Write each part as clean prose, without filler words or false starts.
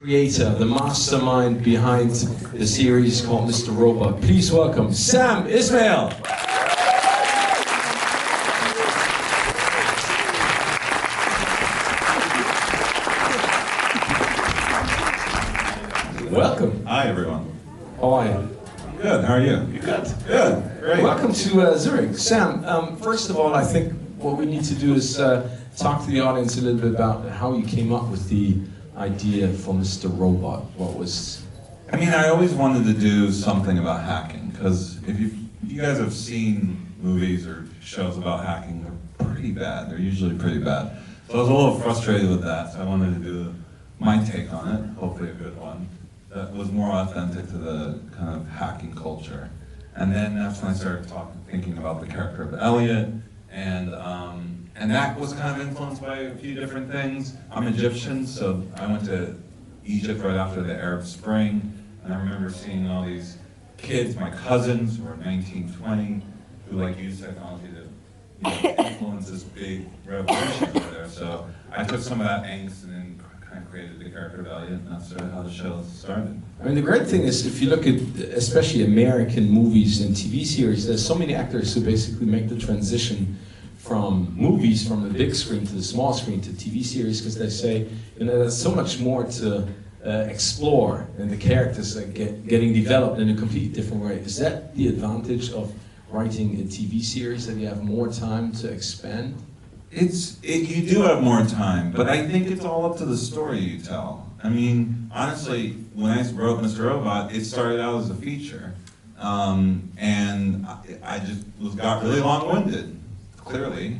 Creator, the mastermind behind the series called Mr. Robot. Please welcome Sam Esmail. Welcome. Hi, everyone. How are you? Good. How are you? You good? Good. Great. Welcome to Zurich. Sam, first of all, I think what we need to do is talk to the audience a little bit about how you came up with the idea for Mr. Robot. What was... I mean, I always wanted to do something about hacking, because if you guys have seen movies or shows about hacking, they're pretty bad. They're usually pretty bad. So I was a little frustrated with that, so I wanted to do my take on it, hopefully a good one, that was more authentic to the kind of hacking culture. And then that's when I started thinking about the character of Elliot, and that was kind of influenced by a few different things. I'm Egyptian, so I went to Egypt right after the Arab Spring, and I remember seeing all these kids, my cousins, who were 19, 20, who used technology to influence this big revolution over there. So I took some of that angst and then kind of created the character of Elliot, and that's sort of how the show started. I mean, the great thing is, if you look at especially American movies and TV series, there's so many actors who basically make the transition from movies, from the big screen to the small screen to TV series, because they say, there's so much more to explore, and the characters are getting developed in a completely different way. Is that the advantage of writing a TV series, that you have more time to expand? You do have more time, but I think it's all up to the story you tell. I mean, honestly, when I wrote Mr. Robot, it started out as a feature, and I just got really long-winded, clearly,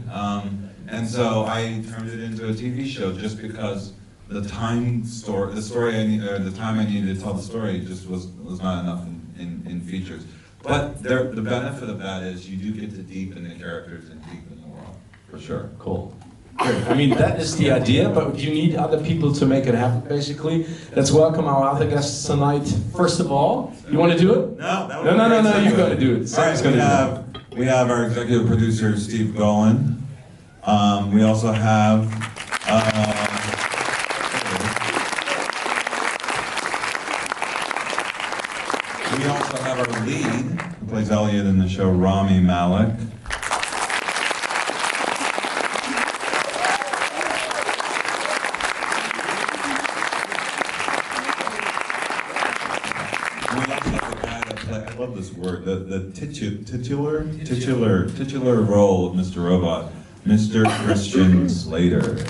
and so I turned it into a TV show just because the time I needed to tell the story just was not enough in features. But the benefit of that is you do get to deepen the characters and deepen the world, for sure. Cool. Great. I mean, that is the idea, but you need other people to make it happen, basically. Let's welcome our other guests tonight. First of all, you want to do it? No, you've got to do it. Sam's going to do it. We have our executive producer, Steve Golan. We also have our lead, who plays Elliot in the show, Rami Malek. I love this word, the titular role of Mr. Robot, Mr. Christian Slater. Guys,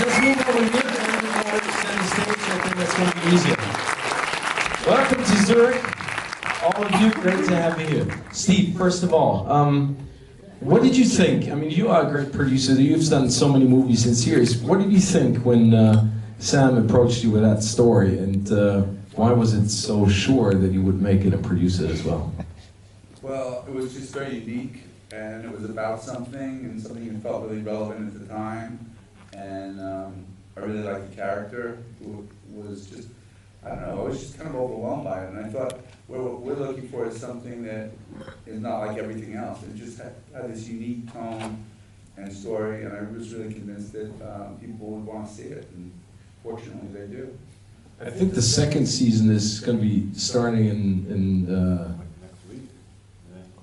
let's move over here and extend the stage. I think that's going to be easier. Welcome to Zurich, all of you. Great to have you here. Steve, first of all, what did you think? I mean, you are a great producer. You've done so many movies and series. What did you think when Sam approached you with that story, and why was it so sure that you would make it and produce it as well? Well, it was just very unique, and it was about something, and something that felt really relevant at the time. And I really liked the character, who was just, I don't know, I was just kind of overwhelmed by it. And I thought, what we're looking for is something that is not like everything else. It just had this unique tone and story, and I was really convinced that people would want to see it, and fortunately they do. I think the second season is going to be starting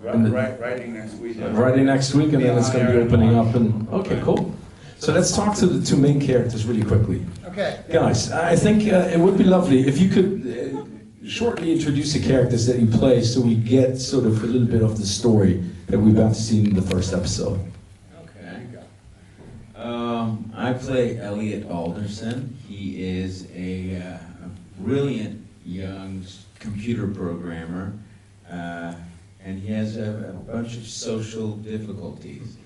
Writing next week. Writing next week, and then it's going to be opening up. And okay, cool. So let's talk to the two main characters really quickly. Okay. Guys, I think it would be lovely if you could shortly introduce the characters that you play, so we get sort of a little bit of the story that we've about to see in the first episode. Okay. I play Elliot Alderson. He is a brilliant young computer programmer, and he has a bunch of social difficulties.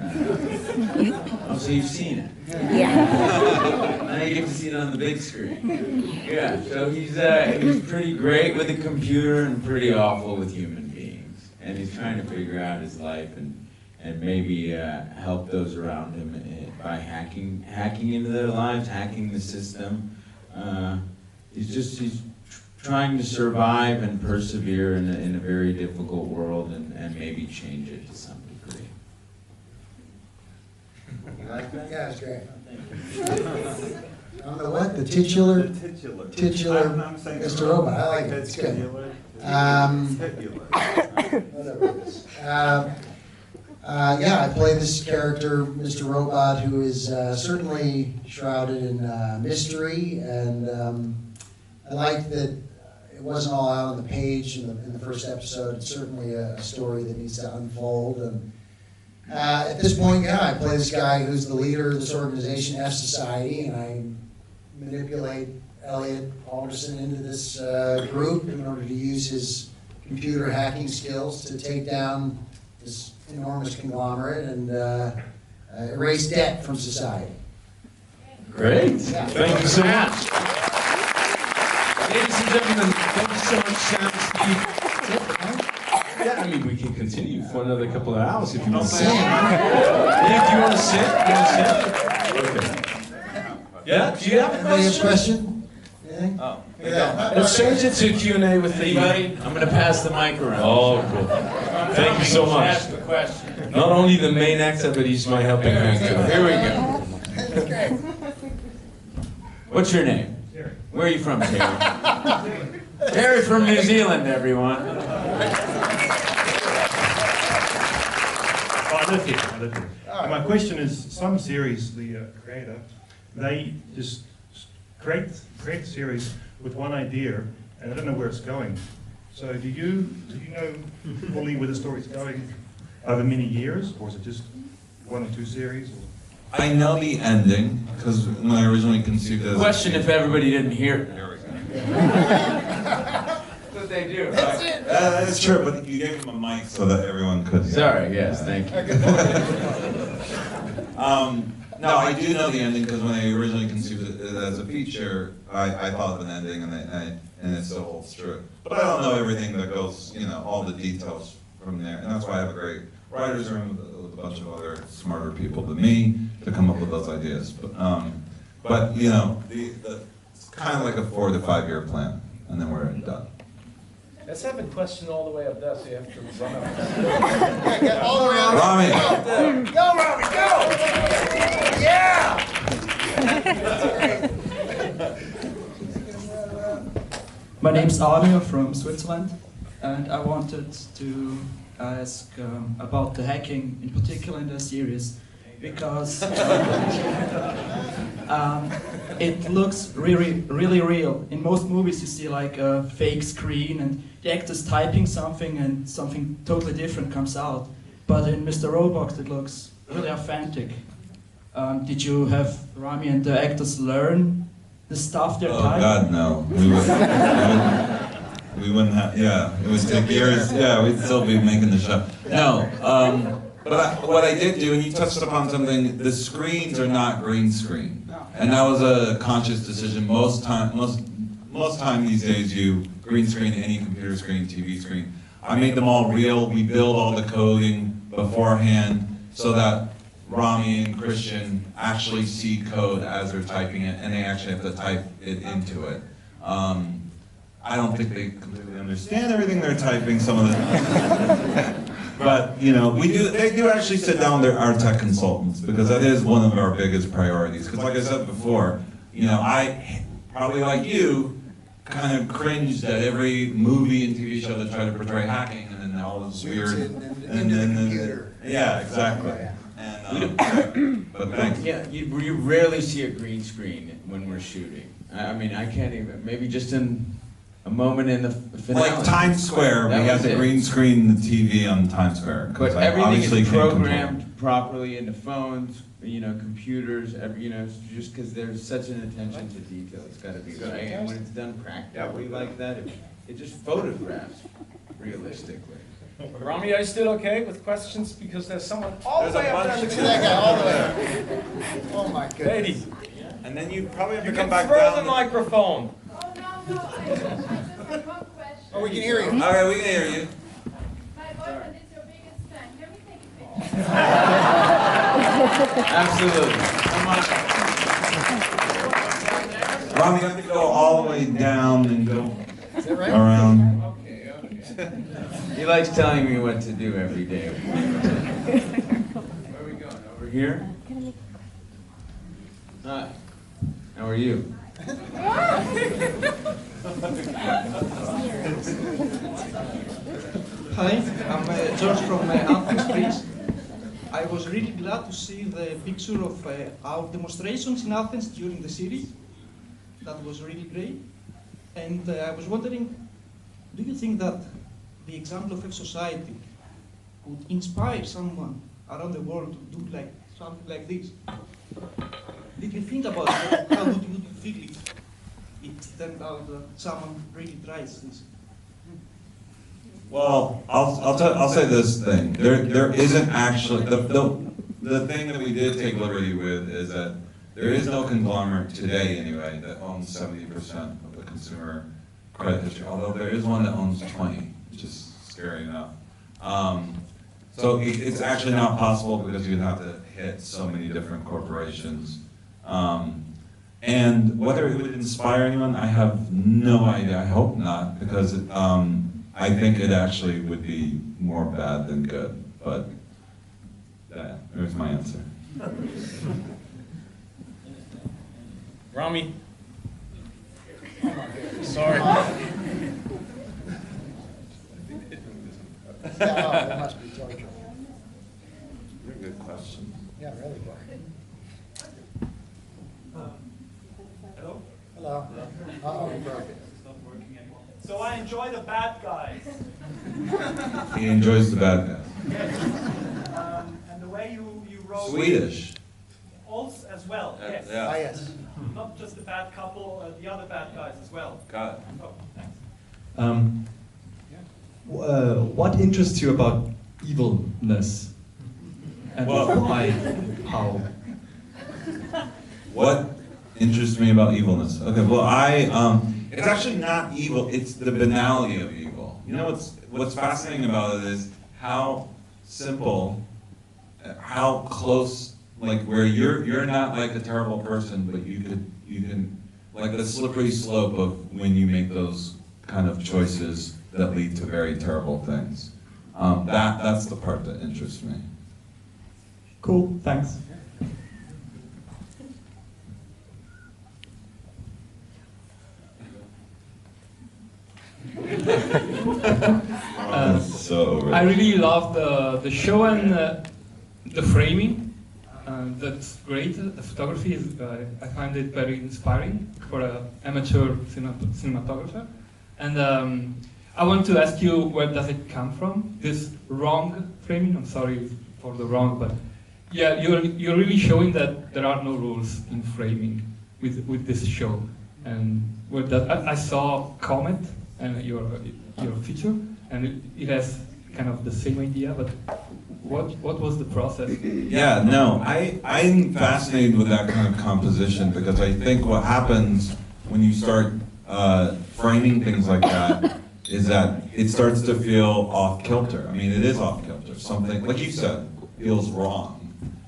Oh, so you've seen it? Yeah. Now you get to see it on the big screen. Yeah, so he's pretty great with a computer and pretty awful with human beings. And he's trying to figure out his life and maybe help those around him by hacking into their lives, hacking the system. He's trying to survive and persevere in a very difficult world and maybe change it to some degree. You like that? Yeah, it's great. what? The titular? The titular. Titular I'm saying Mr. Robot. I like it. It's good. Whatever it is. Yeah, I play this character, Mr. Robot, who is certainly shrouded in mystery, and I like that it wasn't all out on the page in the first episode. It's certainly a story that needs to unfold. And at this point, yeah, I play this guy who's the leader of this organization, F Society, and I manipulate Elliot Alderson into this group in order to use his computer hacking skills to take down this enormous conglomerate and erase debt from society. Great. Yeah. Thank you so much. Ladies and gentlemen, thank you so much, Sam, Steve. Yeah, I mean, we can continue for another couple of hours if you want to sit. Yeah, do you want to sit? Okay. Yeah, do you have a Anybody have a question? question? Anything? Oh, Yeah. Let's change it to Q&A with the... anybody? I'm going to pass the mic around. Oh, cool. Thank you so much. Ask the question. Not only the main actor, but he's my helping hand too. Here we go. What's your name? Terry. Where are you from, Terry? Terry from New Zealand, everyone. Oh, I live here. And my question is, some series, the creator, they just create a series with one idea, and I don't know where it's going. So do you know fully where the story's going over many years, or is it just one or two series? Or? I know the ending, because when I originally conceived it as Question if everybody didn't hear it. There we go. That's what they do. Right? That's true, but you gave him a mic so that everyone could hear. Sorry, yes, thank you. No, I do know the ending, because when I originally conceived it as a feature, I thought of an ending, and it still holds true. But I don't know everything that goes, all the details from there, and that's why I have a great writer's room with a bunch of other smarter people than me to come up with those ideas. But it's kind of like a 4 to 5 year plan, and then we're done. Let's have a question all the way up there, so you have to run up. Get all the way out. Rami! Go, Rami, go! Yeah! My name's Arne from Switzerland, and I wanted to ask about the hacking, in particular in the series, because it looks really real. In most movies you see like a fake screen and the actor's typing something and something totally different comes out. But in Mr. Robot it looks really authentic. Did you have Rami and the actors learn the stuff they're typing? God, no. We wouldn't have, it would take years, we'd still be making the show. No, but what I did do, and you touched upon something, the screens are not green screen. And that was a conscious decision. Most time these days you green screen any computer screen, TV screen. I made them all real. We build all the coding beforehand so that Rami and Christian actually see code as they're typing it, and they actually have to type it into it. I don't think they completely understand everything they're typing, some of them. But, they do actually sit down with our tech consultants, because that is one of our biggest priorities. Because like I said before, I, probably like you, kind of cringed at every movie and TV show that tried to portray hacking, and then all this weird... Into the computer. Yeah, exactly. And, but thanks. Yeah, you rarely see a green screen when we're shooting. I mean, I can't even, maybe just in a moment in the finale. Like Times Square, we That have was the it. green screen the TV on Times Square. 'Cause But I everything obviously is can't control it. programmed properly into phones, computers, just because there's such an attention to detail. It's got to be right. And when it's done practically like that, it just photographs realistically. Rami, are you still okay with questions? Because there's someone all the way up there. Look at that guy all the way. Oh my goodness. Lady, And then you probably have you to can come back throw down. the microphone. Oh, no, I have one question. Oh, we can hear you. All right, we can hear you. My boyfriend is your biggest fan. Can we take a picture? Absolutely. Come on. Rami, you have to go all the way down and go Is that right? around. He likes telling me what to do every day. Where are we going? Over here? Hi. How are you? Hi, I'm George from Athens, Greece. I was really glad to see the picture of our demonstrations in Athens during the series. That was really great. And I was wondering, do you think that the example of a society would inspire someone around the world to do like something like this? Did you think about it? How would you feel if it turned out that someone really tries this? Well, I'll say this thing. There isn't actually the thing that we did take liberty with is that there is no conglomerate today anyway that owns 70% of the consumer credit history. Although there is one that owns 20, which is scary enough. So it's actually not possible because you'd have to hit so many different corporations. And whether it would inspire anyone, I have no idea. I hope not, because I think it actually would be more bad than good. But there's my answer. Rami. Sorry. Yeah, it must be Georgia. Very good question. Yeah, really good. Hello? Hello. Uh-oh, he broke it. It's not working anymore. So I enjoy the bad guys. He enjoys the bad guys. And the way you wrote... Swedish. Also as well, yes. Yeah. Ah, yes. Not just the bad couple, the other bad guys as well. Got it. Oh, thanks. What interests you about evilness? And Well- why? How? What interests me about evilness? Okay, well, it's actually not evil, it's the banality of evil. You know what's fascinating about it is how simple, how close, like where you're not like a terrible person, but you can, like the slippery slope of when you make those kind of choices that lead to very terrible things. That's the part that interests me. Cool, thanks. So I really love the show and the framing. That's great. The photography is, I find it very inspiring for an amateur cinematographer. And I want to ask you, where does it come from? This wrong framing? I'm sorry for the wrong, but yeah, you're really showing that there are no rules in framing with this show. And where that I saw Comet and your feature, and it has kind of the same idea, but what was the process? Yeah, no, I'm fascinated with that kind of composition because I think what happens when you start framing things like that is that it starts to feel off kilter. I mean, it is off kilter. Something, like you said, feels wrong.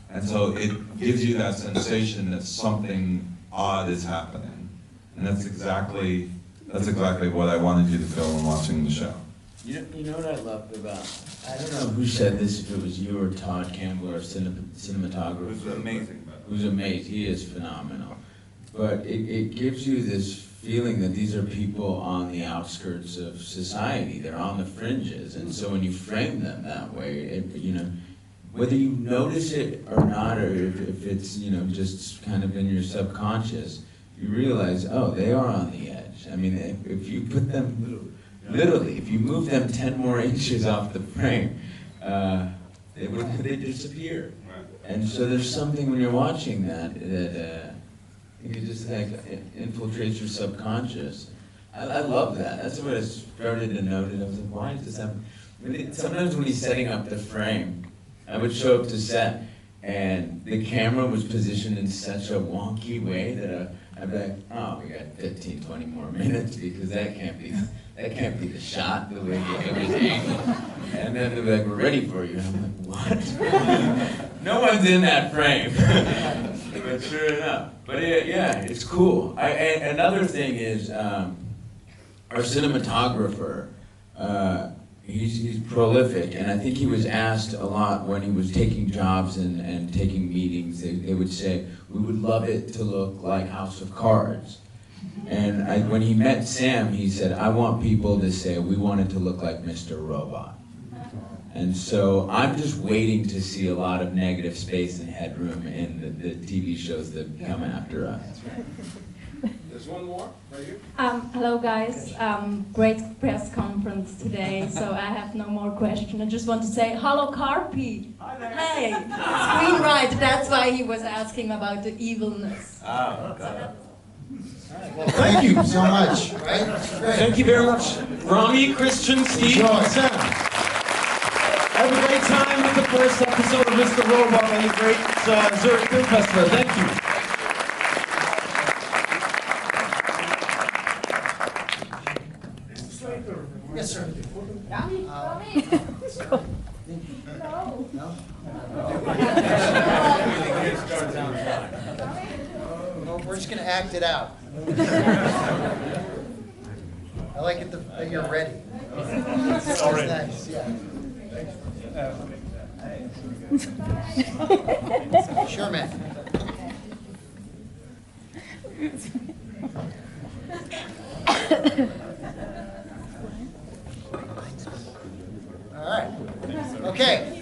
And so it gives you that sensation that something odd is happening. And that's exactly what I wanted you to feel when watching the show. You know what I loved about, I don't know who said this, if it was you or Todd Campbell, our cinematographer. It was amazing. Who's amazing, he is phenomenal. But it gives you this feeling that these are people on the outskirts of society, they're on the fringes, and so when you frame them that way, whether you notice it or not, or if it's, just kind of in your subconscious, you realize, oh, they are on the edge. I mean, if you put them, literally, if you move them 10 more inches off the frame, they disappear. And so there's something when you're watching that it just like infiltrates your subconscious. I love that. That's what I started to notice. I was like, why does this happen? Sometimes when he's setting up the frame, I would show up to set, and the camera was positioned in such a wonky way that I'd be like, oh, we got 15, 20 more minutes because that can't be the shot the way it was angled. And then they'd be like, we're ready for you. And I'm like, what? No one's in that frame. But sure enough. But yeah, it's cool. Another thing is our cinematographer. He's prolific, and I think he was asked a lot when he was taking jobs and taking meetings. They would say, we would love it to look like House of Cards. And when he met Sam, he said, I want people to say, we want it to look like Mr. Robot. And so I'm just waiting to see a lot of negative space and headroom in the TV shows that come after us. There's one more, right here. Hello guys, great press conference today, so I have no more question. I just want to say, hello Carpi. Hey, screenwriter, that's why he was asking about the evilness. Oh, got it. Well, thank you so much. Right? Great. Thank you very much, Rami, Christian, Steve, and Sam. Have a great time with the first episode of Mr. Robot and the great Zurich Film Festival. Thank you. Yes, sir. Rami? No. No? Well, we're just going to act it out. I like it that you're ready. That's nice, yeah. Sure, man. All right. Okay.